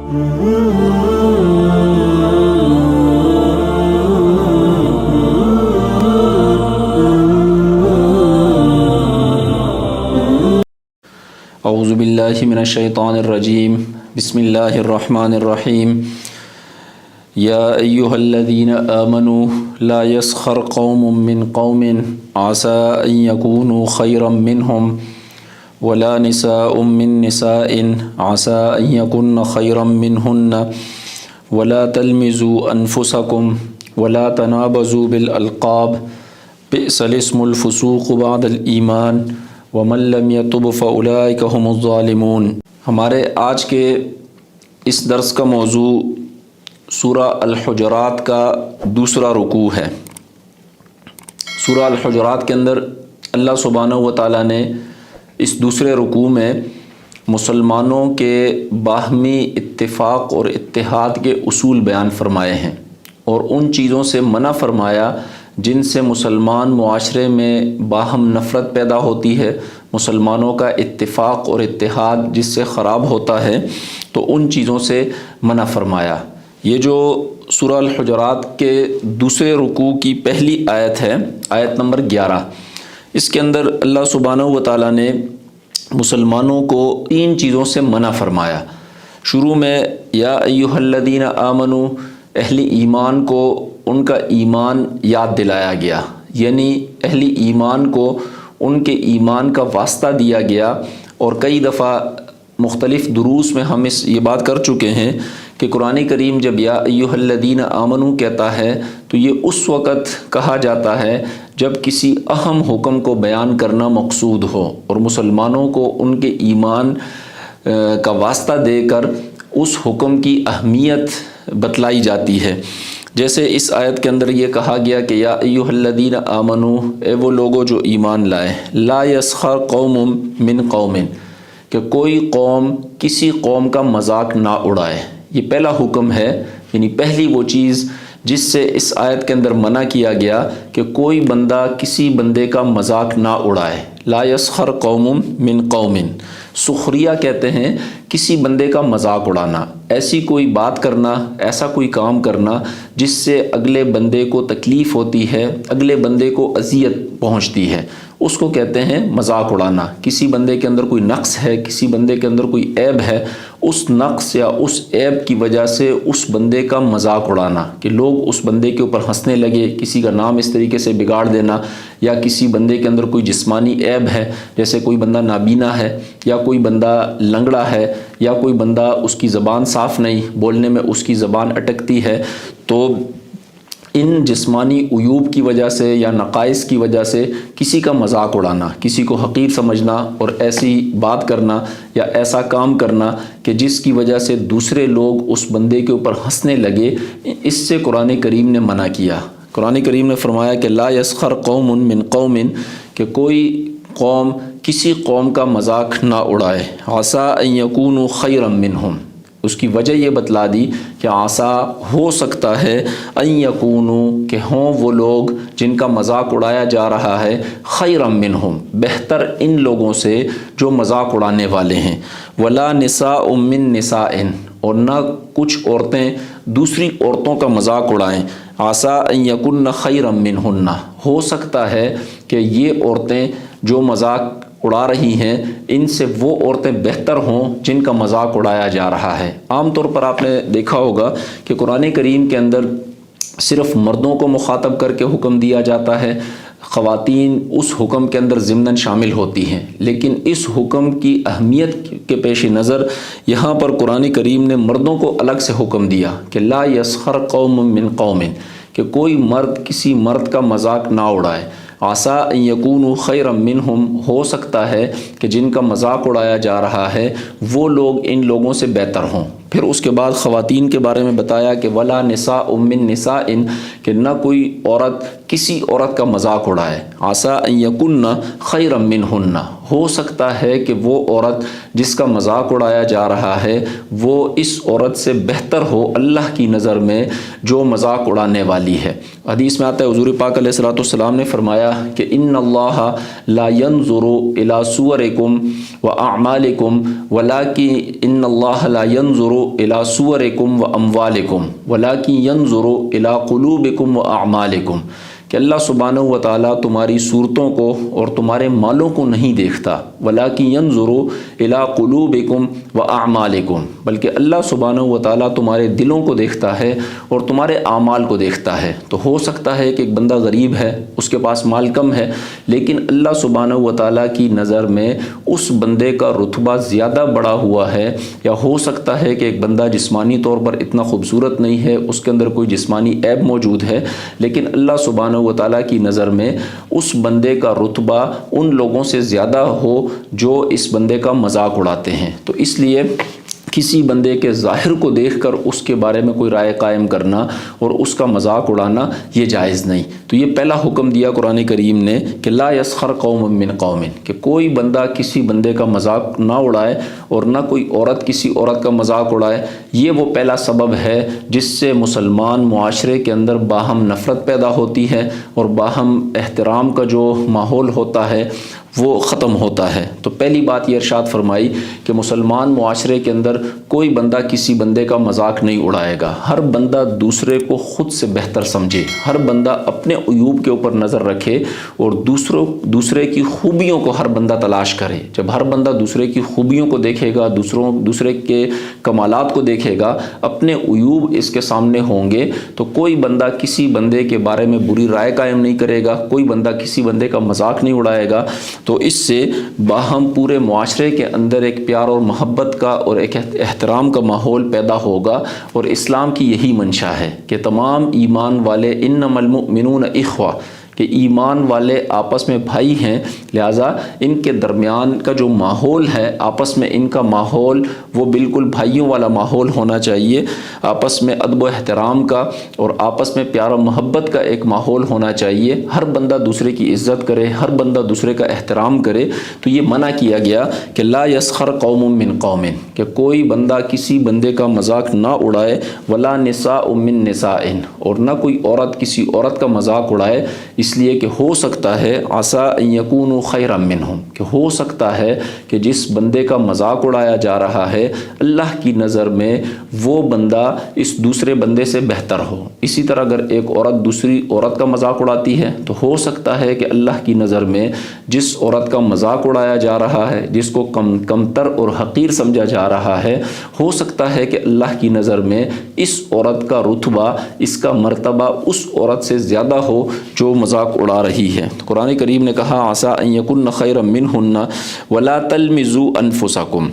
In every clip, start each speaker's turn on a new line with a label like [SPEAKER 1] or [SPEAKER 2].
[SPEAKER 1] اعوذ باللہ من الشیطان الرجیم بسم اللہ الرحمن الرحیم یا ایہا الذین آمنوا لا یسخر قوم من قوم عسى ان یکونوا خیرا منہم ولا نساء من نساء عسى ان یکن خیرا منہن ولا تلمزوا انفسکم ولا تنابزوا بالالقاب بئس الاسم الفسوق بعد الایمان ومن لم يتب فاولئک هم الظالمون۔ ہمارے آج کے اس درس کا موضوع سورہ الحجرات کا دوسرا رکوع ہے۔ سورہ الحجرات کے اندر اللہ سبحانہ و تعالیٰ نے اس دوسرے رکوع میں مسلمانوں کے باہمی اتفاق اور اتحاد کے اصول بیان فرمائے ہیں اور ان چیزوں سے منع فرمایا جن سے مسلمان معاشرے میں باہم نفرت پیدا ہوتی ہے، مسلمانوں کا اتفاق اور اتحاد جس سے خراب ہوتا ہے، تو ان چیزوں سے منع فرمایا۔ یہ جو سورہ الحجرات کے دوسرے رکوع کی پہلی آیت ہے، آیت نمبر 11، اس کے اندر اللہ سبحانہ و تعالیٰ نے مسلمانوں کو تین چیزوں سے منع فرمایا۔ شروع میں یا ایھا الذین آمنوا، اہل ایمان کو ان کا ایمان یاد دلایا گیا، یعنی اہل ایمان کو ان کے ایمان کا واسطہ دیا گیا۔ اور کئی دفعہ مختلف دروس میں ہم یہ بات کر چکے ہیں کہ قرآن کریم جب یا ایھا الذین آمنوا کہتا ہے تو یہ اس وقت کہا جاتا ہے جب کسی اہم حکم کو بیان کرنا مقصود ہو اور مسلمانوں کو ان کے ایمان کا واسطہ دے کر اس حکم کی اہمیت بتلائی جاتی ہے۔ جیسے اس آیت کے اندر یہ کہا گیا کہ یا ایھا الذین آمنوا، اے وہ لوگوں جو ایمان لائے، لا یسخر قوم من قوم، کہ کوئی قوم کسی قوم کا مذاق نہ اڑائے۔ یہ پہلا حکم ہے، یعنی پہلی وہ چیز جس سے اس آیت کے اندر منع کیا گیا کہ کوئی بندہ کسی بندے کا مذاق نہ اڑائے۔ لا یسخر قوم من قوم، سخریہ کہتے ہیں کسی بندے کا مذاق اڑانا، ایسی کوئی بات کرنا، ایسا کوئی کام کرنا جس سے اگلے بندے کو تکلیف ہوتی ہے، اگلے بندے کو اذیت پہنچتی ہے، اس کو کہتے ہیں مذاق اڑانا۔ کسی بندے کے اندر کوئی نقص ہے، کسی بندے کے اندر کوئی عیب ہے، اس نقص یا اس عیب کی وجہ سے اس بندے کا مذاق اڑانا، کہ لوگ اس بندے کے اوپر ہنسنے لگے، کسی کا نام اس طریقے سے بگاڑ دینا، یا کسی بندے کے اندر کوئی جسمانی عیب ہے، جیسے کوئی بندہ نابینا ہے، یا کوئی بندہ لنگڑا ہے، یا کوئی بندہ اس کی زبان صاف نہیں، بولنے میں اس کی زبان اٹکتی ہے، تو ان جسمانی عیوب کی وجہ سے یا نقائص کی وجہ سے کسی کا مذاق اڑانا، کسی کو حقیر سمجھنا اور ایسی بات کرنا یا ایسا کام کرنا کہ جس کی وجہ سے دوسرے لوگ اس بندے کے اوپر ہنسنے لگے، اس سے قرآن کریم نے منع کیا۔ قرآن کریم نے فرمایا کہ لا یسخر قوم من قوم، کہ کوئی قوم کسی قوم کا مذاق نہ اڑائے۔ عسیٰ ان یکونوا خیرا منہم، اس کی وجہ یہ بتلا دی کہ عسیٰ ہو سکتا ہے ان یکونوا، کہ ہوں وہ لوگ جن کا مذاق اڑایا جا رہا ہے، خیرا منہم، بہتر ان لوگوں سے جو مذاق اڑانے والے ہیں۔ ولا نساء من نساء، اور نہ کچھ عورتیں دوسری عورتوں کا مذاق اڑائیں۔ عسیٰ ان یکن خیرا منہن، ہو سکتا ہے کہ یہ عورتیں جو مذاق اڑا رہی ہیں ان سے وہ عورتیں بہتر ہوں جن کا مذاق اڑایا جا رہا ہے۔ عام طور پر آپ نے دیکھا ہوگا کہ قرآن کریم کے اندر صرف مردوں کو مخاطب کر کے حکم دیا جاتا ہے، خواتین اس حکم کے اندر ضمناً شامل ہوتی ہیں، لیکن اس حکم کی اہمیت کے پیش نظر یہاں پر قرآن کریم نے مردوں کو الگ سے حکم دیا کہ لا یسخر قوم من قوم، کہ کوئی مرد کسی مرد کا مذاق نہ اڑائے۔ عسیٰ ان یکونوا خیرا منہم، ہو سکتا ہے کہ جن کا مذاق اڑایا جا رہا ہے وہ لوگ ان لوگوں سے بہتر ہوں۔ پھر اس کے بعد خواتین کے بارے میں بتایا کہ ولا نساء من نساء، کہ نہ کوئی عورت کسی عورت کا مذاق اڑائے۔ عسیٰ ان یکن خیرا منہن، ہو سکتا ہے کہ وہ عورت جس کا مذاق اڑایا جا رہا ہے وہ اس عورت سے بہتر ہو اللہ کی نظر میں جو مذاق اڑانے والی ہے۔ حدیث میں آتا ہے حضور پاک علیہ الصلوۃ والسلام نے فرمایا کہ ان اللہ لا ينظر الى صورکم واعمالکم ولکن ان اللہ لا ينظر الى صورکم واموالکم ولکن ينظر الى قلوبکم واعمالکم، کہ اللہ سبحانہ و تعالیٰ تمہاری صورتوں کو اور تمہارے مالوں کو نہیں دیکھتا، وَلَٰكِن يَنظُرُ إِلَىٰ قُلُوبِكُمْ وَأَعْمَالِكُمْ، بلکہ اللہ سبحانہ و تعالیٰ تمہارے دلوں کو دیکھتا ہے اور تمہارے اعمال کو دیکھتا ہے۔ تو ہو سکتا ہے کہ ایک بندہ غریب ہے، اس کے پاس مال کم ہے، لیکن اللہ سبحانہ و تعالیٰ کی نظر میں اس بندے کا رتبہ زیادہ بڑا ہوا ہے، یا ہو سکتا ہے کہ ایک بندہ جسمانی طور پر اتنا خوبصورت نہیں ہے، اس کے اندر کوئی جسمانی عیب موجود ہے، لیکن اللہ سبحانہ و تعالیٰ کی نظر میں اس بندے کا رتبہ ان لوگوں سے زیادہ ہو جو اس بندے کا مذاق اڑاتے ہیں۔ تو اس لیے کسی بندے کے ظاہر کو دیکھ کر اس کے بارے میں کوئی رائے قائم کرنا اور اس کا مذاق اڑانا یہ جائز نہیں۔ تو یہ پہلا حکم دیا قرآن کریم نے کہ لا یسخر قوم من قوم، کہ کوئی بندہ کسی بندے کا مذاق نہ اڑائے اور نہ کوئی عورت کسی عورت کا مذاق اڑائے۔ یہ وہ پہلا سبب ہے جس سے مسلمان معاشرے کے اندر باہم نفرت پیدا ہوتی ہے اور باہم احترام کا جو ماحول ہوتا ہے وہ ختم ہوتا ہے۔ تو پہلی بات یہ ارشاد فرمائی کہ مسلمان معاشرے کے اندر کوئی بندہ کسی بندے کا مذاق نہیں اڑائے گا، ہر بندہ دوسرے کو خود سے بہتر سمجھے، ہر بندہ اپنے عیوب کے اوپر نظر رکھے اور دوسرے کی خوبیوں کو ہر بندہ تلاش کرے۔ جب ہر بندہ دوسرے کی خوبیوں کو دیکھے گا، دوسرے کے کمالات کو دیکھے گا، اپنے عیوب اس کے سامنے ہوں گے، تو کوئی بندہ کسی بندے کے بارے میں بری رائے قائم نہیں کرے گا، کوئی بندہ کسی بندے کا مذاق نہیں اڑائے گا۔ تو اس سے باہم پورے معاشرے کے اندر ایک پیار اور محبت کا اور ایک احترام کا ماحول پیدا ہوگا، اور اسلام کی یہی منشا ہے کہ تمام ایمان والے انما المؤمنون اخوہ، کہ ایمان والے آپس میں بھائی ہیں، لہٰذا ان کے درمیان کا جو ماحول ہے آپس میں ان کا ماحول وہ بالکل بھائیوں والا ماحول ہونا چاہیے، آپس میں ادب و احترام کا اور آپس میں پیار و محبت کا ایک ماحول ہونا چاہیے، ہر بندہ دوسرے کی عزت کرے، ہر بندہ دوسرے کا احترام کرے۔ تو یہ منع کیا گیا کہ لا یسخر قوم من قوم، کہ کوئی بندہ کسی بندے کا مذاق نہ اڑائے، ولا نساء من نساء، اور نہ کوئی عورت کسی عورت کا مذاق اڑائے، اس لیے کہ ہو سکتا ہے عسیٰ ان یکونوا خیرا منہم، کہ ہو سکتا ہے کہ جس بندے کا مذاق اڑایا جا رہا ہے اللہ کی نظر میں وہ بندہ اس دوسرے بندے سے بہتر ہو۔ اسی طرح اگر ایک عورت دوسری عورت کا مذاق اڑاتی ہے تو ہو سکتا ہے کہ اللہ کی نظر میں جس عورت کا مذاق اڑایا جا رہا ہے، جس کو کمتر اور حقیر سمجھا جا رہا ہے، ہو سکتا ہے کہ اللہ کی نظر میں اس عورت کا رتبہ، اس کا مرتبہ اس عورت سے زیادہ ہو جو مذاق اڑا رہی ہے۔ تو قرآن کریم نے کہا عسیٰ ان یکن خیرا منہن ولا تلمزوا انفسکم۔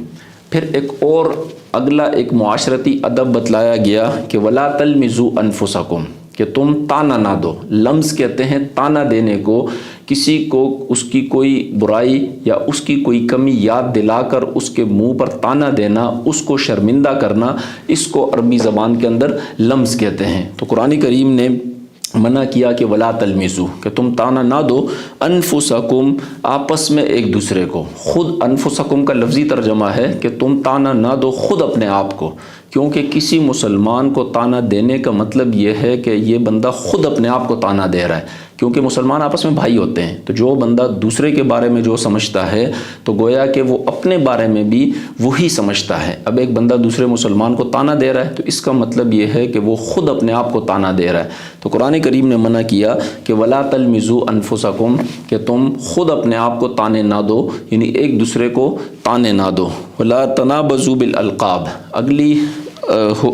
[SPEAKER 1] پھر ایک اور اگلا ایک معاشرتی ادب بتلایا گیا کہ ولا تلمزوا انفسکم، کہ تم تانا نہ دو۔ لمز کہتے ہیں تانا دینے کو، کسی کو اس کی کوئی برائی یا اس کی کوئی کمی یاد دلا کر اس کے منہ پر تانا دینا، اس کو شرمندہ کرنا، اس کو عربی زبان کے اندر لمز کہتے ہیں۔ تو قرآن کریم نے منع کیا کہ ولا تلمزوا، کہ تم تانا نہ دو انفسکم، آپس میں ایک دوسرے کو۔ خود انفسکم کا لفظی ترجمہ ہے کہ تم تانا نہ دو خود اپنے آپ کو، کیونکہ کسی مسلمان کو تانا دینے کا مطلب یہ ہے کہ یہ بندہ خود اپنے آپ کو تانا دے رہا ہے، کیونکہ مسلمان آپس میں بھائی ہوتے ہیں۔ تو جو بندہ دوسرے کے بارے میں جو سمجھتا ہے تو گویا کہ وہ اپنے بارے میں بھی وہی سمجھتا ہے۔ اب ایک بندہ دوسرے مسلمان کو تانا دے رہا ہے تو اس کا مطلب یہ ہے کہ وہ خود اپنے آپ کو تانا دے رہا ہے۔ تو قرآن کریم نے منع کیا کہ ولا تلمزوا انفسکم، کہ تم خود اپنے آپ کو تانے نہ دو، یعنی ایک دوسرے کو تانے نہ دو۔ ولا تنابزوا بالالقاب،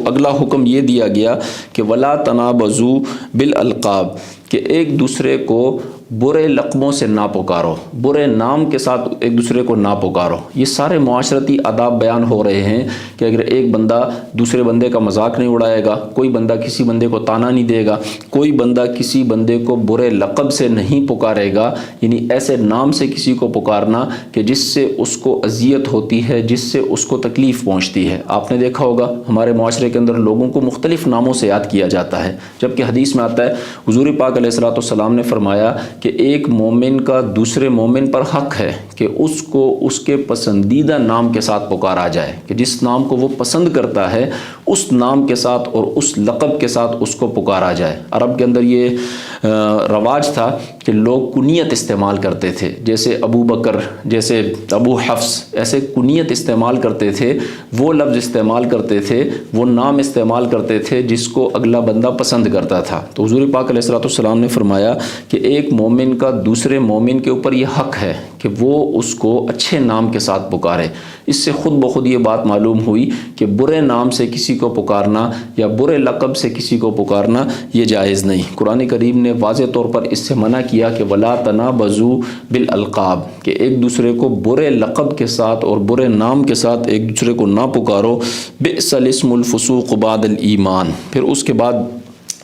[SPEAKER 1] اگلا حکم یہ دیا گیا کہ ولا تنابزوا بالالقاب، کہ ایک دوسرے کو برے لقبوں سے نہ پکارو، برے نام کے ساتھ ایک دوسرے کو نہ پکارو۔ یہ سارے معاشرتی آداب بیان ہو رہے ہیں کہ اگر ایک بندہ دوسرے بندے کا مذاق نہیں اڑائے گا، کوئی بندہ کسی بندے کو تانا نہیں دے گا، کوئی بندہ کسی بندے کو برے لقب سے نہیں پکارے گا، یعنی ایسے نام سے کسی کو پکارنا کہ جس سے اس کو اذیت ہوتی ہے، جس سے اس کو تکلیف پہنچتی ہے۔ آپ نے دیکھا ہوگا ہمارے معاشرے کے اندر لوگوں کو مختلف ناموں سے یاد کیا جاتا ہے، جبکہ حدیث میں آتا ہے حضور پاک علیہ الصلوۃ والسلام نے فرمایا کہ ایک مومن کا دوسرے مومن پر حق ہے کہ اس کو اس کے پسندیدہ نام کے ساتھ پکارا جائے، کہ جس نام کو وہ پسند کرتا ہے اس نام کے ساتھ اور اس لقب کے ساتھ اس کو پکارا جائے۔ عرب کے اندر یہ رواج تھا کہ لوگ کنیت استعمال کرتے تھے، جیسے ابو بکر، جیسے ابو حفص، ایسے کنیت استعمال کرتے تھے، وہ لفظ استعمال کرتے تھے، وہ نام استعمال کرتے تھے جس کو اگلا بندہ پسند کرتا تھا۔ تو حضور پاک علیہ الصلوۃ والسلام نے فرمایا کہ ایک مومن کا دوسرے مومن کے اوپر یہ حق ہے کہ وہ اس کو اچھے نام کے ساتھ پکارے۔ اس سے خود بخود یہ بات معلوم ہوئی کہ برے نام سے کسی کو پکارنا یا برے لقب سے کسی کو پکارنا یہ جائز نہیں۔ قرآن کریم نے واضح طور پر اس سے منع کیا کہ وَلَا تَنَابَزُوا بِالْأَلْقَابِ، کہ ایک دوسرے کو برے لقب کے ساتھ اور برے نام کے ساتھ ایک دوسرے کو نہ پکارو۔ بئس الاسم الفسوق بعد الایمان، پھر اس کے بعد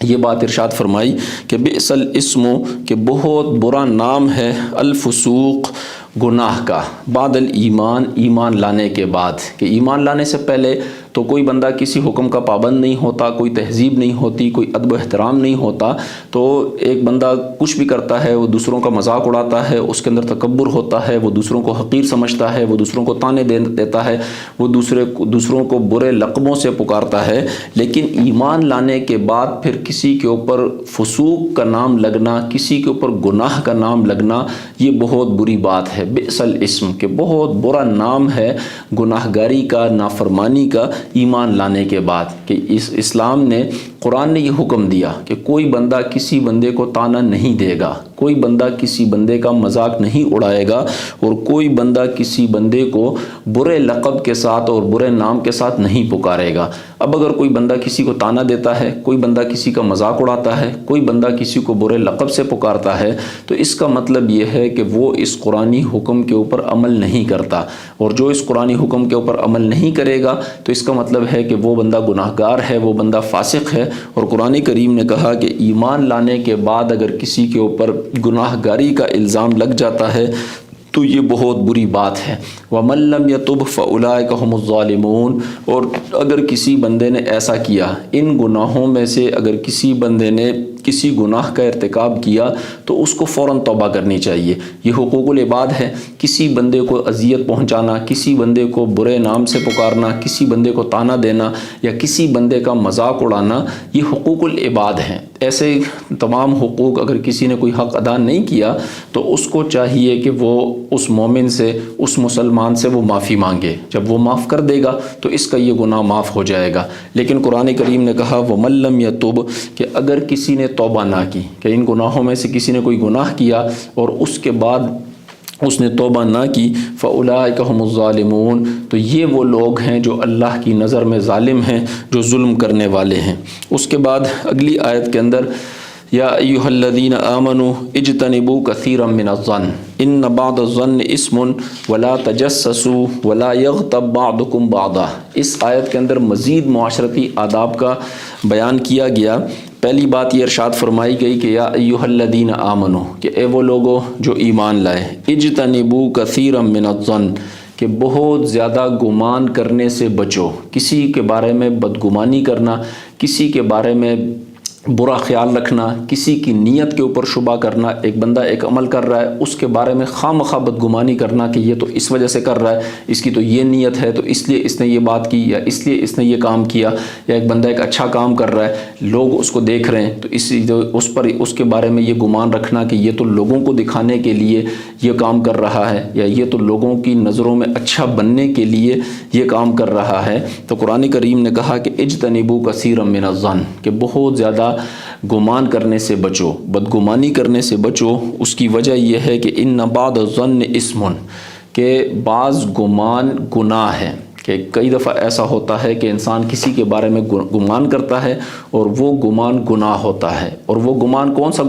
[SPEAKER 1] یہ بات ارشاد فرمائی کہ بئس الاسم، کہ بہت برا نام ہے، الفسوق، گناہ کا، بعد الایمان، ایمان لانے کے بعد، کہ ایمان لانے سے پہلے تو کوئی بندہ کسی حکم کا پابند نہیں ہوتا، کوئی تہذیب نہیں ہوتی، کوئی ادب و احترام نہیں ہوتا، تو ایک بندہ کچھ بھی کرتا ہے، وہ دوسروں کا مذاق اڑاتا ہے، اس کے اندر تکبر ہوتا ہے، وہ دوسروں کو حقیر سمجھتا ہے، وہ دوسروں کو طعنے دیتا ہے، وہ دوسروں کو برے لقبوں سے پکارتا ہے۔ لیکن ایمان لانے کے بعد پھر کسی کے اوپر فسوق کا نام لگنا، کسی کے اوپر گناہ کا نام لگنا، یہ بہت بری بات ہے۔ بئس الاسم، کہ بہت برا نام ہے گناہ گاری کا، نافرمانی کا، ایمان لانے کے بعد۔ کہ اسلام نے، قرآن نے یہ حکم دیا کہ کوئی بندہ کسی بندے کو طعنہ نہیں دے گا، کوئی بندہ کسی بندے کا مذاق نہیں اڑائے گا، اور کوئی بندہ کسی بندے کو برے لقب کے ساتھ اور برے نام کے ساتھ نہیں پکارے گا۔ اب اگر کوئی بندہ کسی کو طعنہ دیتا ہے، کوئی بندہ کسی کا مذاق اڑاتا ہے، کوئی بندہ کسی کو برے لقب سے پکارتا ہے، تو اس کا مطلب یہ ہے کہ وہ اس قرآنی حکم کے اوپر عمل نہیں کرتا، اور جو اس قرآنی حکم کے اوپر عمل نہیں کرے گا تو اس کا مطلب ہے کہ وہ بندہ گناہ گار ہے، وہ بندہ فاسق ہے۔ اور قرآن کریم نے کہا کہ ایمان لانے کے بعد اگر کسی کے اوپر گناہ گاری کا الزام لگ جاتا ہے تو یہ بہت بری بات ہے۔ وَمَن لَّمْ يَتُبْ فَأُولَٰئِكَ هُمُ الظَّالِمُونَ، اور اگر کسی بندے نے ایسا کیا، ان گناہوں میں سے اگر کسی بندے نے کسی گناہ کا ارتکاب کیا تو اس کو فوراً توبہ کرنی چاہیے۔ یہ حقوق العباد ہے، کسی بندے کو اذیت پہنچانا، کسی بندے کو برے نام سے پکارنا، کسی بندے کو طعنہ دینا یا کسی بندے کا مذاق اڑانا، یہ حقوق العباد ہیں۔ ایسے تمام حقوق اگر کسی نے کوئی حق ادا نہیں کیا تو اس کو چاہیے کہ وہ اس مومن سے، اس مسلمان سے وہ معافی مانگے۔ جب وہ معاف کر دے گا تو اس کا یہ گناہ معاف ہو جائے گا۔ لیکن قرآن کریم نے کہا وَمَن لَّمْ يَتُبْ، کہ اگر کسی نے توبہ نہ کی، کہ ان گناہوں میں سے کسی نے کوئی گناہ کیا اور اس کے بعد اس نے توبہ نہ کی، فَأُولَٰئِكَ هُمُ الظَّالِمُونَ، تو یہ وہ لوگ ہیں جو اللہ کی نظر میں ظالم ہیں، جو ظلم کرنے والے ہیں۔ اس کے بعد اگلی آیت کے اندر یا ایھا الذین آمنوا اجتنبوا کثیرا من الظن ان بعض الظن اسم ولا تجسسوا ولا یغتب بعضکم بعضا، اس آیت کے اندر مزید معاشرتی آداب کا بیان کیا گیا۔ پہلی بات یہ ارشاد فرمائی گئی کہ یا ایھا الذین آمنوا، کہ اے وہ لوگوں جو ایمان لائے، اجتنبوا کثیرا من الظن، کہ بہت زیادہ گمان کرنے سے بچو، کسی کے بارے میں بدگمانی کرنا، کسی کے بارے میں برا خیال رکھنا، کسی کی نیت کے اوپر شبہ کرنا۔ ایک بندہ ایک عمل کر رہا ہے، اس کے بارے میں خواہ مخواہ بدگمانی کرنا کہ یہ تو اس وجہ سے کر رہا ہے، اس کی تو یہ نیت ہے، تو اس لیے اس نے یہ بات کی، یا اس لیے اس نے یہ کام کیا۔ یا ایک بندہ ایک اچھا کام کر رہا ہے، لوگ اس کو دیکھ رہے ہیں، تو اس کے بارے میں یہ گمان رکھنا کہ یہ تو لوگوں کو دکھانے کے لیے یہ کام کر رہا ہے، یا یہ تو لوگوں کی نظروں میں اچھا بننے کے لیے یہ کام کر رہا ہے۔ تو قرآن کریم نے کہا کہ اجتنبوا کثیرا من الظن، کہ بہت زیادہ گمان کرنے سے بچو، بدگمانی کرنے سے بچو۔ اس کی وجہ یہ ہے کہ ان بعض الظن اسم، کہ بعض گمان گناہ ہے، کہ کئی دفعہ ایسا ہوتا ہے کہ انسان کسی کے بارے میں گمان کرتا ہے اور وہ گمان گناہ ہوتا ہے۔ اور وہ گمان کون سا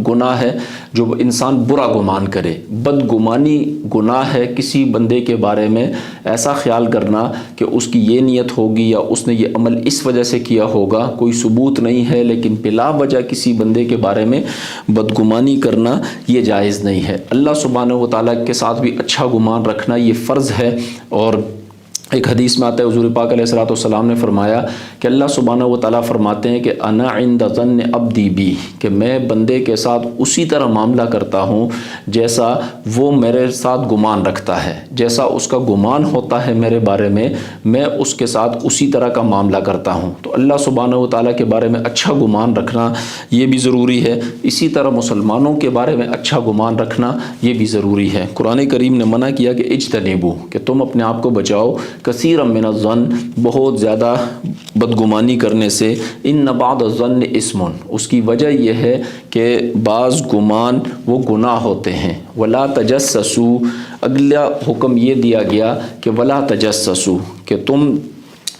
[SPEAKER 1] گناہ ہے؟ جو انسان برا گمان کرے۔ بدگمانی گناہ ہے، کسی بندے کے بارے میں ایسا خیال کرنا کہ اس کی یہ نیت ہوگی یا اس نے یہ عمل اس وجہ سے کیا ہوگا، کوئی ثبوت نہیں ہے، لیکن بلا وجہ کسی بندے کے بارے میں بدگمانی کرنا یہ جائز نہیں ہے۔ اللہ سبحانہ و تعالیٰ کے ساتھ بھی اچھا گمان رکھنا یہ فرض ہے، اور ایک حدیث میں آتا ہے حضور پاک علیہ الصلوۃ والسلام نے فرمایا کہ اللہ سبحانہ و تعالیٰ فرماتے ہیں کہ انا عند ظن عبدی بی، کہ میں بندے کے ساتھ اسی طرح معاملہ کرتا ہوں جیسا وہ میرے ساتھ گمان رکھتا ہے، جیسا اس کا گمان ہوتا ہے میرے بارے میں اس کے ساتھ اسی طرح کا معاملہ کرتا ہوں۔ تو اللہ سبحانہ و تعالیٰ کے بارے میں اچھا گمان رکھنا یہ بھی ضروری ہے، اسی طرح مسلمانوں کے بارے میں اچھا گمان رکھنا یہ بھی ضروری ہے۔ قرآن کریم نے منع کیا کہ اجتنبوا، کہ تم اپنے آپ کو بچاؤ کثیر من الظن، بہت زیادہ بدگمانی کرنے سے، ان بعض الظن اسم، اس کی وجہ یہ ہے کہ بعض گمان وہ گناہ ہوتے ہیں۔ ولا تجسسوا، اگلا حکم یہ دیا گیا کہ ولا تجسسوا، کہ تم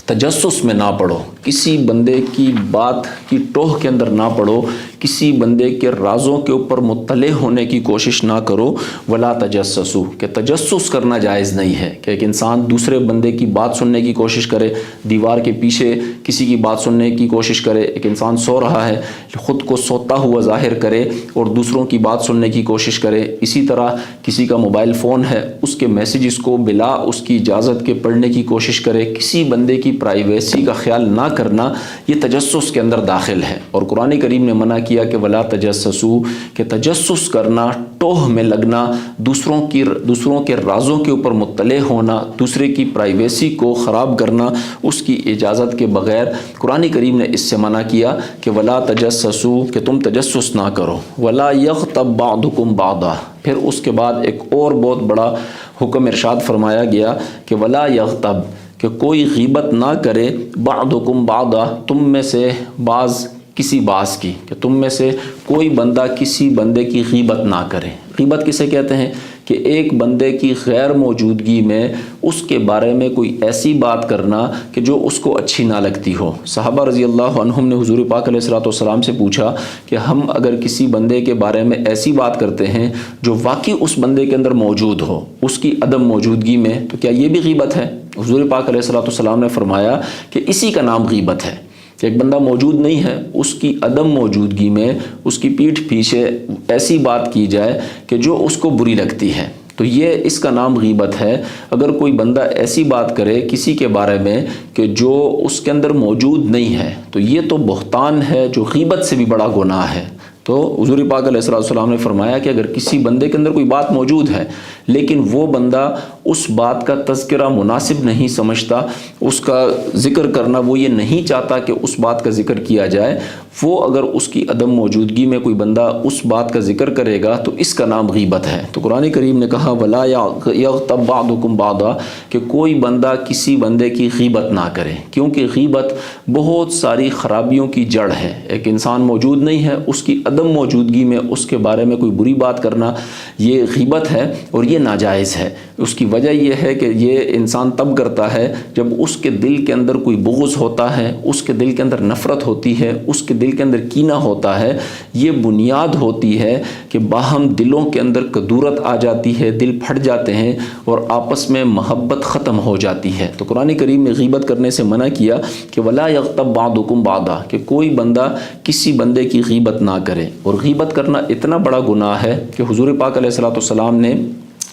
[SPEAKER 1] تجسس میں نہ پڑو، کسی بندے کی بات کی ٹوہ کے اندر نہ پڑو، کسی بندے کے رازوں کے اوپر مطلع ہونے کی کوشش نہ کرو۔ ولا تجسسوا، کہ تجسس کرنا جائز نہیں ہے، کہ ایک انسان دوسرے بندے کی بات سننے کی کوشش کرے، دیوار کے پیچھے کسی کی بات سننے کی کوشش کرے، ایک انسان سو رہا ہے خود کو سوتا ہوا ظاہر کرے اور دوسروں کی بات سننے کی کوشش کرے۔ اسی طرح کسی کا موبائل فون ہے، اس کے میسیجز کو بلا اس کی اجازت کے پڑھنے کی کوشش کرے، کسی بندے کی پرائیویسی کا خیال نہ کرنا، یہ تجسس کے اندر داخل ہے۔ اور قرآن کریم نے منع کیا کہ ولا تجسسوا، کہ تجسس کرنا، ٹوہ میں لگنا، دوسروں کے رازوں کے اوپر مطلع ہونا، دوسرے کی پرائیویسی کو خراب کرنا اس کی اجازت کے بغیر، قرآن کریم نے اس سے منع کیا کہ ولا تجسسوا، کہ تم تجسس نہ کرو۔ ولا یغتب بعضکم بعضا، پھر اس کے بعد ایک اور بہت بڑا حکم ارشاد فرمایا گیا کہ ولا یغتب، کہ کوئی غیبت نہ کرے، بعضکم بعضا، تم میں سے بعض کسی بعض کی، کہ تم میں سے کوئی بندہ کسی بندے کی غیبت نہ کرے۔ غیبت کسے کہتے ہیں؟ کہ ایک بندے کی غیر موجودگی میں اس کے بارے میں کوئی ایسی بات کرنا کہ جو اس کو اچھی نہ لگتی ہو۔ صحابہ رضی اللہ عنہم نے حضور پاک علیہ الصلوۃ والسلام سے پوچھا کہ ہم اگر کسی بندے کے بارے میں ایسی بات کرتے ہیں جو واقعی اس بندے کے اندر موجود ہو، اس کی عدم موجودگی میں، تو کیا یہ بھی غیبت ہے؟ حضور پاک علیہ الصلوۃ والسلام نے فرمایا کہ اسی کا نام غیبت ہے، کہ ایک بندہ موجود نہیں ہے، اس کی عدم موجودگی میں اس کی پیٹھ پیچھے ایسی بات کی جائے کہ جو اس کو بری لگتی ہے، تو یہ اس کا نام غیبت ہے۔ اگر کوئی بندہ ایسی بات کرے کسی کے بارے میں کہ جو اس کے اندر موجود نہیں ہے، تو یہ تو بہتان ہے جو غیبت سے بھی بڑا گناہ ہے۔ تو حضور پاک علیہ الصلوۃ والسلام نے فرمایا کہ اگر کسی بندے کے اندر کوئی بات موجود ہے لیکن وہ بندہ اس بات کا تذکرہ مناسب نہیں سمجھتا، اس کا ذکر کرنا وہ یہ نہیں چاہتا کہ اس بات کا ذکر کیا جائے، وہ اگر اس کی عدم موجودگی میں کوئی بندہ اس بات کا ذکر کرے گا تو اس کا نام غیبت ہے۔ تو قرآن کریم نے کہا ولا یغتب بعضکم بعضا، کہ کوئی بندہ کسی بندے کی غیبت نہ کرے، کیونکہ غیبت بہت ساری خرابیوں کی جڑ ہے۔ ایک انسان موجود نہیں ہے، اس کی عدم موجودگی میں اس کے بارے میں کوئی بری بات کرنا یہ غیبت ہے اور یہ ناجائز ہے۔ اس کی وجہ یہ ہے کہ یہ انسان تب کرتا ہے جب اس کے دل کے اندر کوئی بغض ہوتا ہے، اس کے دل کے اندر نفرت ہوتی ہے، اس کے دل کے اندر کینہ ہوتا ہے۔ یہ بنیاد ہوتی ہے کہ باہم دلوں کے اندر کدورت آ جاتی ہے، دل پھٹ جاتے ہیں اور آپس میں محبت ختم ہو جاتی ہے۔ تو قرآن کریم نے غیبت کرنے سے منع کیا کہ ولا یغتب بعضکم بعضا، کہ کوئی بندہ کسی بندے کی غیبت نہ کرے۔ اور غیبت کرنا اتنا بڑا گناہ ہے کہ حضور پاک علیہ الصلوۃ والسلام نے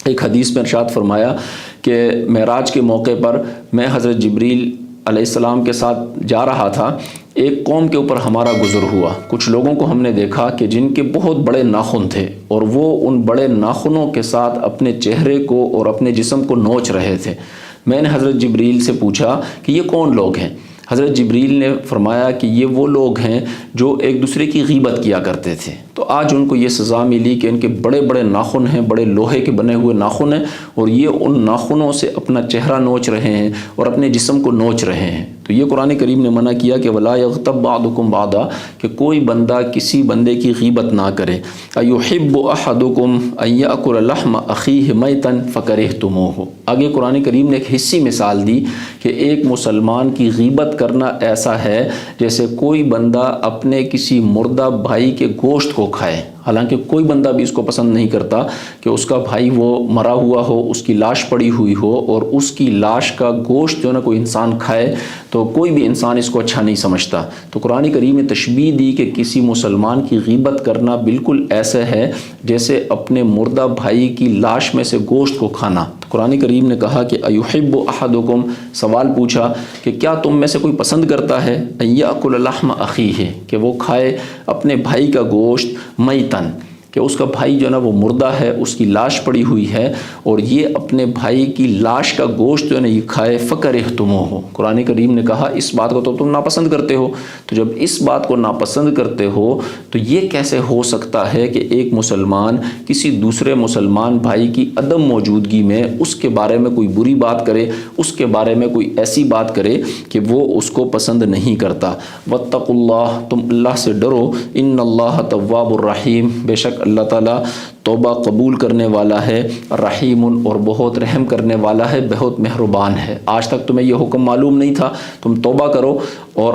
[SPEAKER 1] ایک حدیث میں ارشاد فرمایا کہ معراج کے موقع پر میں حضرت جبریل علیہ السلام کے ساتھ جا رہا تھا، ایک قوم کے اوپر ہمارا گزر ہوا، کچھ لوگوں کو ہم نے دیکھا کہ جن کے بہت بڑے ناخن تھے اور وہ ان بڑے ناخنوں کے ساتھ اپنے چہرے کو اور اپنے جسم کو نوچ رہے تھے۔ میں نے حضرت جبریل سے پوچھا کہ یہ کون لوگ ہیں؟ حضرت جبریل نے فرمایا کہ یہ وہ لوگ ہیں جو ایک دوسرے کی غیبت کیا کرتے تھے، تو آج ان کو یہ سزا ملی کہ ان کے بڑے بڑے ناخن ہیں، بڑے لوہے کے بنے ہوئے ناخن ہیں، اور یہ ان ناخنوں سے اپنا چہرہ نوچ رہے ہیں اور اپنے جسم کو نوچ رہے ہیں۔ تو یہ قرآن کریم نے منع کیا کہ ولا یغتب بعضکم بعضا، کہ کوئی بندہ کسی بندے کی غیبت نہ کرے۔ ایحب احدکم ان یاکل لحم اخیہ میتا فکرہتموہ، آگے قرآن کریم نے ایک حصی مثال دی کہ ایک مسلمان کی غیبت کرنا ایسا ہے جیسے کوئی بندہ اپنے کسی مردہ بھائی کے گوشت کو کھائے۔ حالانکہ کوئی بندہ بھی اس کو پسند نہیں کرتا کہ اس کا بھائی وہ مرا ہوا ہو، اس کی لاش پڑی ہوئی ہو اور اس کی لاش کا گوشت جو نا کوئی انسان کھائے، تو کوئی بھی انسان اس کو اچھا نہیں سمجھتا۔ تو قرآن کریم نے تشبیہ دی کہ کسی مسلمان کی غیبت کرنا بالکل ایسا ہے جیسے اپنے مردہ بھائی کی لاش میں سے گوشت کو کھانا۔ قرآن کریم نے کہا کہ ایحب احدکم، سوال پوچھا کہ کیا تم میں سے کوئی پسند کرتا ہے ان یاکل لحم اخیہ، کہ وہ کھائے اپنے بھائی کا گوشت، میتن، کہ اس کا بھائی جو ہے نا وہ مردہ ہے، اس کی لاش پڑی ہوئی ہے، اور یہ اپنے بھائی کی لاش کا گوشت جو ہے نا یہ کھائے، فکرہتموہ، قرآن کریم نے کہا اس بات کو تو تم ناپسند کرتے ہو۔ تو جب اس بات کو ناپسند کرتے ہو تو یہ کیسے ہو سکتا ہے کہ ایک مسلمان کسی دوسرے مسلمان بھائی کی عدم موجودگی میں اس کے بارے میں کوئی بری بات کرے، اس کے بارے میں کوئی ایسی بات کرے کہ وہ اس کو پسند نہیں کرتا۔ واتقوا اللہ، تم اللہ سے ڈرو، ان اللہ تواب الرحیم، بے شک اللہ تعالیٰ توبہ قبول کرنے والا ہے، رحیم، اور بہت رحم کرنے والا ہے، بہت مہربان ہے۔ آج تک تمہیں یہ حکم معلوم نہیں تھا، تم توبہ کرو، اور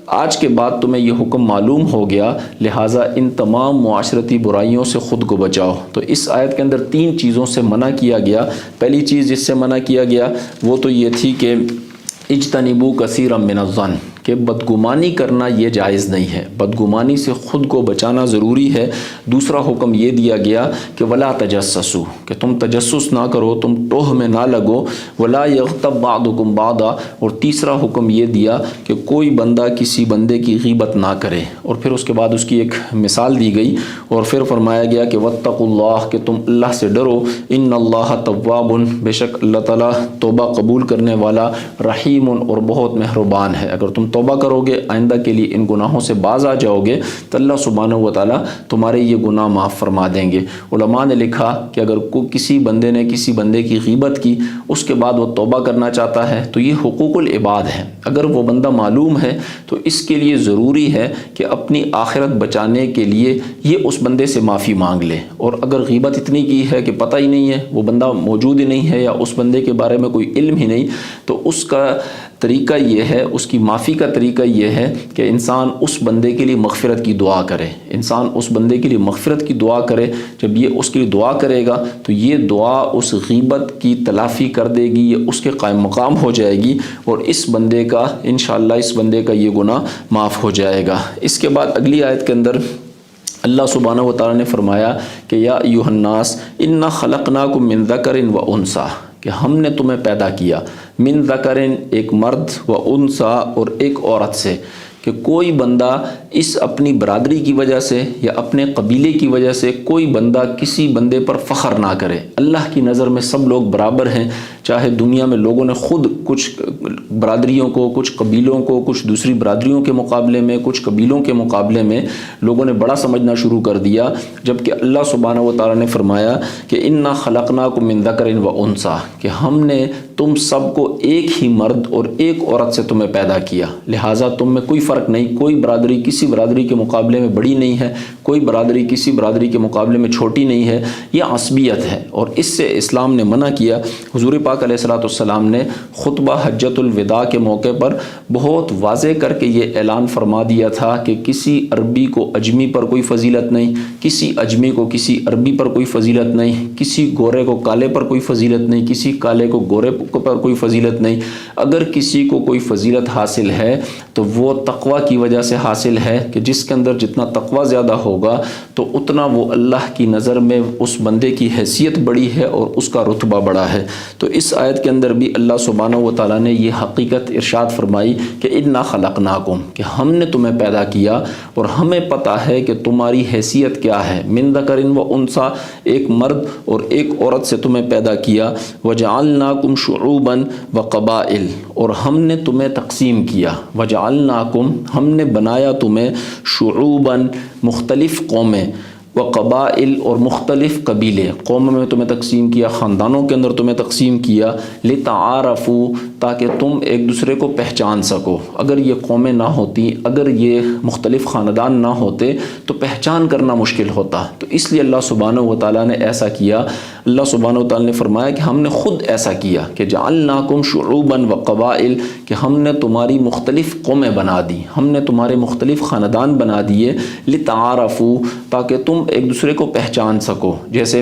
[SPEAKER 1] آج کے بعد تمہیں یہ حکم معلوم ہو گیا، لہٰذا ان تمام معاشرتی برائیوں سے خود کو بچاؤ۔ تو اس آیت کے اندر 3 چیزوں سے منع کیا گیا۔ پہلی چیز جس سے منع کیا گیا وہ تو یہ تھی کہ اجتنبوا کثیرا من الظن، کہ بدگمانی کرنا یہ جائز نہیں ہے، بدگمانی سے خود کو بچانا ضروری ہے۔ دوسرا حکم یہ دیا گیا کہ ولا تجسسوا، کہ تم تجسس نہ کرو، تم ٹوہ میں نہ لگو، ولا یغتب بعضکم بعضا، اور تیسرا حکم یہ دیا کہ کوئی بندہ کسی بندے کی غیبت نہ کرے، اور پھر اس کے بعد اس کی ایک مثال دی گئی، اور پھر فرمایا گیا کہ واتقوا اللہ، کہ تم اللہ سے ڈرو، ان اللہ تواب، بے شک اللہ تعالیٰ توبہ قبول کرنے والا، رحیم، اور بہت مہربان ہے۔ اگر تم توبہ کرو گے، آئندہ کے لیے ان گناہوں سے باز آ جاؤ گے، تو اللہ سبحانہ و تعالیٰ تمہارے یہ گناہ معاف فرما دیں گے۔ علماء نے لکھا کہ اگر کسی بندے نے کسی بندے کی غیبت کی، اس کے بعد وہ توبہ کرنا چاہتا ہے، تو یہ حقوق العباد ہے۔ اگر وہ بندہ معلوم ہے تو اس کے لیے ضروری ہے کہ اپنی آخرت بچانے کے لیے یہ اس بندے سے معافی مانگ لے، اور اگر غیبت اتنی کی ہے کہ پتہ ہی نہیں ہے، وہ بندہ موجود ہی نہیں ہے، یا اس بندے کے بارے میں کوئی علم ہی نہیں، تو اس کا طریقہ یہ ہے، اس کی معافی کا طریقہ یہ ہے کہ انسان اس بندے کے لیے مغفرت کی دعا کرے، انسان اس بندے کے لیے مغفرت کی دعا کرے۔ جب یہ اس کے لیے دعا کرے گا تو یہ دعا اس غیبت کی تلافی کر دے گی، یہ اس کے قائم مقام ہو جائے گی، اور اس بندے کا انشاءاللہ اس بندے کا یہ گناہ معاف ہو جائے گا۔ اس کے بعد اگلی آیت کے اندر اللہ سبحانہ و تعالیٰ نے فرمایا کہ یا ایھا الناس انا خلقناکم من ذکر و انثی، کہ ہم نے تمہیں پیدا کیا، من ذکرن، ایک مرد، و انثی، اور ایک عورت سے، کہ کوئی بندہ اس اپنی برادری کی وجہ سے یا اپنے قبیلے کی وجہ سے کوئی بندہ کسی بندے پر فخر نہ کرے۔ اللہ کی نظر میں سب لوگ برابر ہیں، چاہے دنیا میں لوگوں نے خود کچھ برادریوں کو، کچھ قبیلوں کو، کچھ دوسری برادریوں کے مقابلے میں، کچھ قبیلوں کے مقابلے میں لوگوں نے بڑا سمجھنا شروع کر دیا، جبکہ اللہ سبحانہ و تعالیٰ نے فرمایا کہ انا خلقناکم من ذکر و انثی، کہ ہم نے تم سب کو ایک ہی مرد اور ایک عورت سے تمہیں پیدا کیا، لہٰذا تم میں کوئی فرق نہیں، کوئی برادری کسی برادری کے مقابلے میں بڑی نہیں ہے، کوئی برادری کسی برادری کے مقابلے میں چھوٹی نہیں ہے، یہ عصبیت ہے، اور اس سے اسلام نے منع کیا۔ حضور پاک علیہ الصلوۃ والسلام نے خطبہ حجۃ الوداع کے موقع پر بہت واضح کر کے یہ اعلان فرما دیا تھا کہ کسی عربی کو اجمی پر کوئی فضیلت نہیں، کسی اجمی کو کسی عربی پر کوئی فضیلت نہیں، کسی گورے کو کالے پر کوئی فضیلت نہیں، کسی کالے کو گورے پر کوئی فضیلت نہیں۔ اگر کسی کو کوئی فضیلت حاصل ہے تو وہ تقوی کی وجہ سے حاصل ہے، کہ جس کے اندر جتنا تقوی زیادہ ہوگا تو اتنا وہ اللہ کی نظر میں اس بندے کی حیثیت بڑی ہے اور اس کا رتبہ بڑا ہے۔ تو اس آیت کے اندر بھی اللہ سبحانہ و تعالیٰ نے یہ حقیقت ارشاد فرمائی کہ انا خلقناکم، کہ ہم نے تمہیں پیدا کیا، اور ہمیں پتہ ہے کہ تمہاری حیثیت کیا ہے، من ذکر و انثی، ایک مرد اور ایک عورت سے تمہیں پیدا کیا، وجعلناکم شعوبا وقبائل، اور ہم نے تمہیں تقسیم کیا، وجعلناکم، ہم نے بنایا تمہیں، شعوبا، مختلف قومیں، وقبائل، اور مختلف قبیلے، قوموں میں تمہیں تقسیم کیا، خاندانوں کے اندر تمہیں تقسیم کیا، لتعارفوا، تاکہ تم ایک دوسرے کو پہچان سکو۔ اگر یہ قومیں نہ ہوتی، اگر یہ مختلف خاندان نہ ہوتے تو پہچان کرنا مشکل ہوتا، تو اس لیے اللہ سبحانہ و تعالیٰ نے ایسا کیا۔ اللہ سبحانہ و تعالیٰ نے فرمایا کہ ہم نے خود ایسا کیا کہ جعلناکم شعوبا وقبائل، کہ ہم نے تمہاری مختلف قومیں بنا دی، ہم نے تمہارے مختلف خاندان بنا دیے، لتعارفوا، تاکہ تم ایک دوسرے کو پہچان سکو۔ جیسے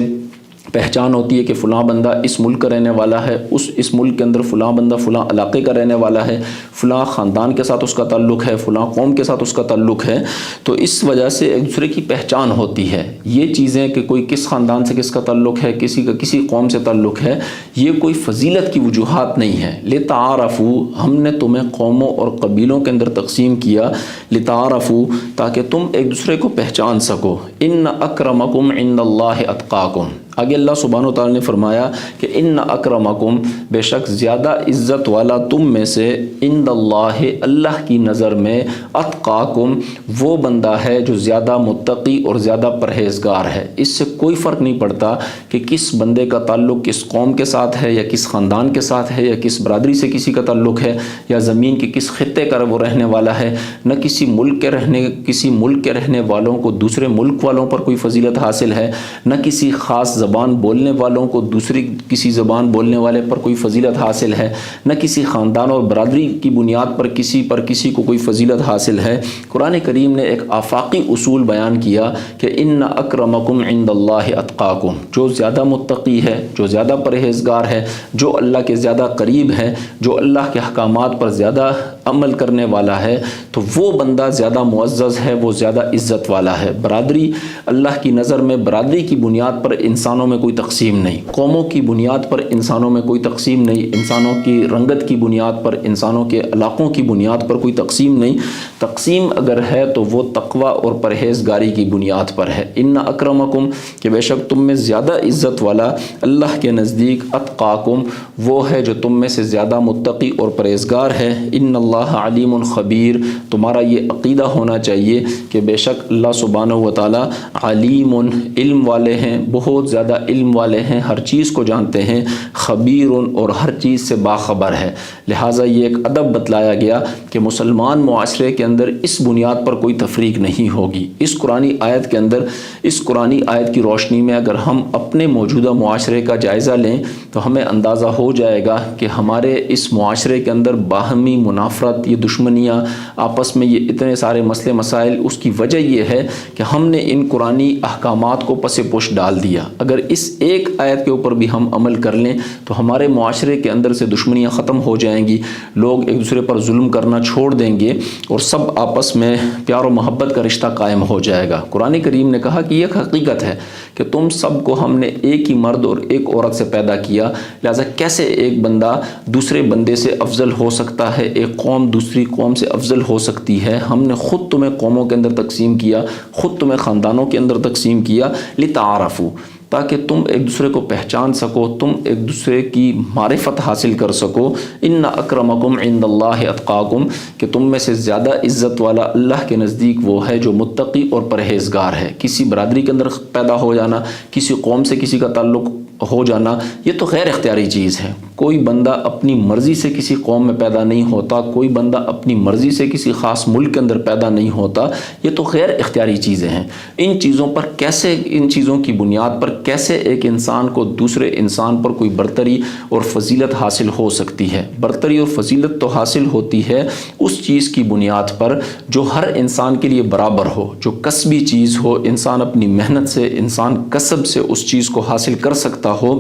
[SPEAKER 1] پہچان ہوتی ہے کہ فلاں بندہ اس ملک کا رہنے والا ہے، اس ملک کے اندر فلاں بندہ فلاں علاقے کا رہنے والا ہے، فلاں خاندان کے ساتھ اس کا تعلق ہے، فلاں قوم کے ساتھ اس کا تعلق ہے، تو اس وجہ سے ایک دوسرے کی پہچان ہوتی ہے۔ یہ چیزیں کہ کوئی کس خاندان سے کس کا تعلق ہے، کسی کا کسی قوم سے تعلق ہے، یہ کوئی فضیلت کی وجوہات نہیں ہے۔ لتعارفوا، ہم نے تمہیں قوموں اور قبیلوں کے اندر تقسیم کیا، لتعارفوا، تاکہ تم ایک دوسرے کو پہچان سکو۔ ان اکرمکم عند اللہ اتقاکم، آگے اللہ سبحانہ و تعالیٰ نے فرمایا کہ ان اکرمکم، بے شک زیادہ عزت والا تم میں سے، عند اللہ، اللہ کی نظر میں، اتقاکم، وہ بندہ ہے جو زیادہ متقی اور زیادہ پرہیزگار ہے۔ اس سے کوئی فرق نہیں پڑتا کہ کس بندے کا تعلق کس قوم کے ساتھ ہے، یا کس خاندان کے ساتھ ہے، یا کس برادری سے کسی کا تعلق ہے، یا زمین کے کس خطے کا وہ رہنے والا ہے۔ نہ کسی ملک کے رہنے والوں کو دوسرے ملک والوں پر کوئی فضیلت حاصل ہے، نہ کسی خاص زبان بولنے والوں کو دوسری کسی زبان بولنے والے پر کوئی فضیلت حاصل ہے، نہ کسی خاندان اور برادری کی بنیاد پر کسی کو کوئی فضیلت حاصل ہے۔ قرآن کریم نے ایک آفاقی اصول بیان کیا کہ ان اکرمکم عند اللہ اتقاکم، جو زیادہ متقی ہے، جو زیادہ پرہیزگار ہے، جو اللہ کے زیادہ قریب ہے، جو اللہ کے احکامات پر زیادہ عمل کرنے والا ہے، تو وہ بندہ زیادہ معزز ہے، وہ زیادہ عزت والا ہے۔ برادری اللہ کی نظر میں، برادری کی بنیاد پر انسانوں میں کوئی تقسیم نہیں، قوموں کی بنیاد پر انسانوں میں کوئی تقسیم نہیں، انسانوں کی رنگت کی بنیاد پر، انسانوں کے علاقوں کی بنیاد پر کوئی تقسیم نہیں۔ تقسیم اگر ہے تو وہ تقوی اور پرہیزگاری کی بنیاد پر ہے۔ ان اکرمکم، کہ بے شک تم میں زیادہ عزت والا اللہ کے نزدیک، اتقاکم، وہ ہے جو تم میں سے زیادہ متقی اور پرہیزگار ہے۔ ان اللہ علیم خبیر، تمہارا یہ عقیدہ ہونا چاہیے کہ بے شک اللہ سبحانہ و تعالی علیم، علم والے ہیں، بہت زیادہ علم والے ہیں، ہر چیز کو جانتے ہیں، خبیر، اور ہر چیز سے باخبر ہے۔ لہٰذا یہ ایک ادب بتلایا گیا کہ مسلمان معاشرے کے اندر اس بنیاد پر کوئی تفریق نہیں ہوگی۔ اس قرآنی آیت کے اندر، اس قرآنی آیت کی روشنی میں اگر ہم اپنے موجودہ معاشرے کا جائزہ لیں تو ہمیں اندازہ ہو جائے گا کہ ہمارے اس معاشرے کے اندر باہمی منافرت، یہ دشمنیاں، آپس میں یہ اتنے سارے مسئلے مسائل، اس کی وجہ یہ ہے کہ ہم نے ان قرآنی احکامات کو پس پش ڈال دیا۔ اگر اس ایک آیت کے اوپر بھی ہم عمل کر لیں تو ہمارے معاشرے کے اندر سے دشمنیاں ختم ہو جائیں گی، لوگ ایک دوسرے پر ظلم کرنا چھوڑ دیں گے، اور سب آپس میں پیار و محبت کا رشتہ قائم ہو جائے گا۔ قرآن کریم نے کہا کہ یہ حقیقت ہے کہ تم سب کو ہم نے ایک ہی مرد اور ایک عورت سے پیدا کیا، لہذا کیسے ایک بندہ دوسرے بندے سے افضل ہو سکتا ہے، ایک قوم دوسری قوم سے افضل ہو سکتی ہے؟ ہم نے خود تمہیں قوموں کے اندر تقسیم کیا، خود تمہیں خاندانوں کے اندر تقسیم کیا، لتعارفوا، تاکہ تم ایک دوسرے کو پہچان سکو، تم ایک دوسرے کی معرفت حاصل کر سکو۔ ان اکرمکم عند اللہ اتقاکم، کہ تم میں سے زیادہ عزت والا اللہ کے نزدیک وہ ہے جو متقی اور پرہیزگار ہے۔ کسی برادری کے اندر پیدا ہو جانا، کسی قوم سے کسی کا تعلق ہو جانا، یہ تو غیر اختیاری چیز ہے۔ کوئی بندہ اپنی مرضی سے کسی قوم میں پیدا نہیں ہوتا، کوئی بندہ اپنی مرضی سے کسی خاص ملک کے اندر پیدا نہیں ہوتا، یہ تو غیر اختیاری چیزیں ہیں۔ ان چیزوں پر کیسے، ان چیزوں کی بنیاد پر کیسے ایک انسان کو دوسرے انسان پر کوئی برتری اور فضیلت حاصل ہو سکتی ہے؟ برتری اور فضیلت تو حاصل ہوتی ہے اس چیز کی بنیاد پر جو ہر انسان کے لیے برابر ہو، جو کسبی چیز ہو، انسان اپنی محنت سے، انسان کسب سے اس چیز کو حاصل کر سکتا ہو،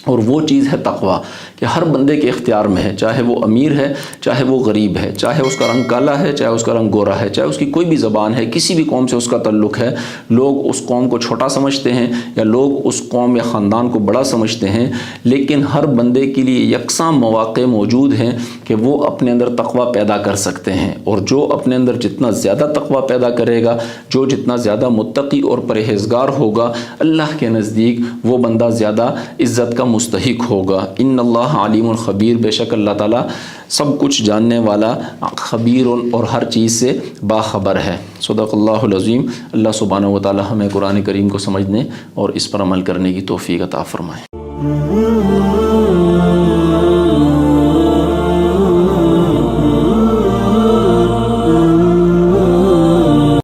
[SPEAKER 1] اور وہ چیز ہے تقوی، کہ ہر بندے کے اختیار میں ہے، چاہے وہ امیر ہے، چاہے وہ غریب ہے، چاہے اس کا رنگ کالا ہے، چاہے اس کا رنگ گورا ہے، چاہے اس کی کوئی بھی زبان ہے، کسی بھی قوم سے اس کا تعلق ہے۔ لوگ اس قوم کو چھوٹا سمجھتے ہیں، یا لوگ اس قوم یا خاندان کو بڑا سمجھتے ہیں، لیکن ہر بندے کے لیے یکساں مواقع موجود ہیں کہ وہ اپنے اندر تقوی پیدا کر سکتے ہیں، اور جو اپنے اندر جتنا زیادہ تقوی پیدا کرے گا، جو جتنا زیادہ متقی اور پرہیزگار ہوگا، اللہ کے نزدیک وہ بندہ زیادہ عزت کا مستحق ہوگا۔ ان اللہ علیم خبیر، بے شک اللہ تعالیٰ سب کچھ جاننے والا، خبیر، اور ہر چیز سے باخبر ہے۔ صدق اللہ العظیم۔ اللہ سبحانہ و تعالیٰ ہمیں قرآن کریم کو سمجھنے اور اس پر عمل کرنے کی توفیق عطا فرمائے۔